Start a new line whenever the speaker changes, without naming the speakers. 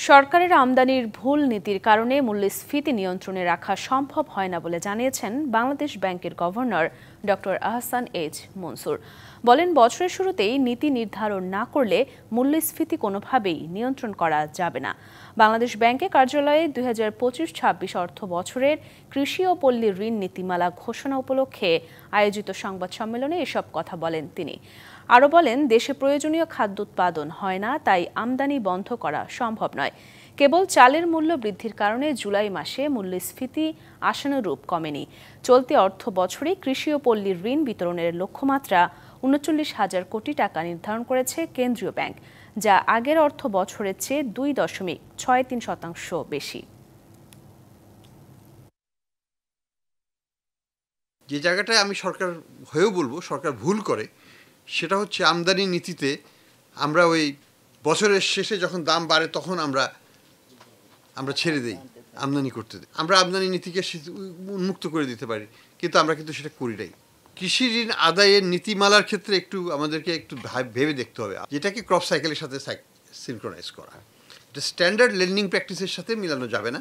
সরকারের আমদানির ভুল নীতির কারণে মূল্যস্ফীতি নিয়ন্ত্রণে রাখা সম্ভব হয় না বলে জানিয়েছেন বাংলাদেশ ব্যাংকের governor doctor Ahsan H Mansur. বলেন, বছরের শুরুতেই নীতি নির্ধারণ না করলে মূল্যস্ফীতি কোনোভাবেই নিয়ন্ত্রণ করা যাবে না। বাংলাদেশ ব্যাংকের কার্যালয়ে 2025-26 অর্থ বছরের কৃষি ও পল্লী ঋণ নীতিমালা ঘোষণা উপলক্ষে আয়োজিত সংবাদ সম্মেলনে এসব কথা বলেন তিনি। আরও বলেন, দেশে প্রয়োজনীয় খাদ্য উৎপাদন হয় না, তাই আমদানি বন্ধ করা সম্ভব নয়। কেবল চালের মূল্য বৃদ্ধির কারণে জুলাই মাসে মূল্যস্ফীতি আশানুরূপ কমেনি। চলতি অর্থ বছরে কৃষি ও পল্লী ঋণ বিতরণের লক্ষ্যমাত্রা ৩৯,০০০ কোটি টাকা নির্ধারণ করেছে কেন্দ্রীয় ব্যাংক, যা আগের অর্থ বছরের চেয়ে ২.৬৩% বেশি।
যে জায়গাটায় আমি সরকার হয়েও বলবো সরকার ভুল করে, সেটা হচ্ছে আমদানি নীতিতে আমরা ওই বছরের শেষে যখন দাম বাড়ে তখন আমরা ছেড়ে দিই, আমদানি করতে দিই। আমরা আমদানি নীতিকে উন্মুক্ত করে দিতে পারি, কিন্তু আমরা সেটা করি নাই। কৃষি ঋণ আদায়ের নীতিমালার ক্ষেত্রে আমাদেরকে একটু ভেবে দেখতে হবে, যেটাকে ক্রপ সাইকেলের সাথে সিনক্রোনাইজ করা। এটা স্ট্যান্ডার্ড লেন্ডিং প্র্যাকটিসের সাথে মিলানো যাবে না।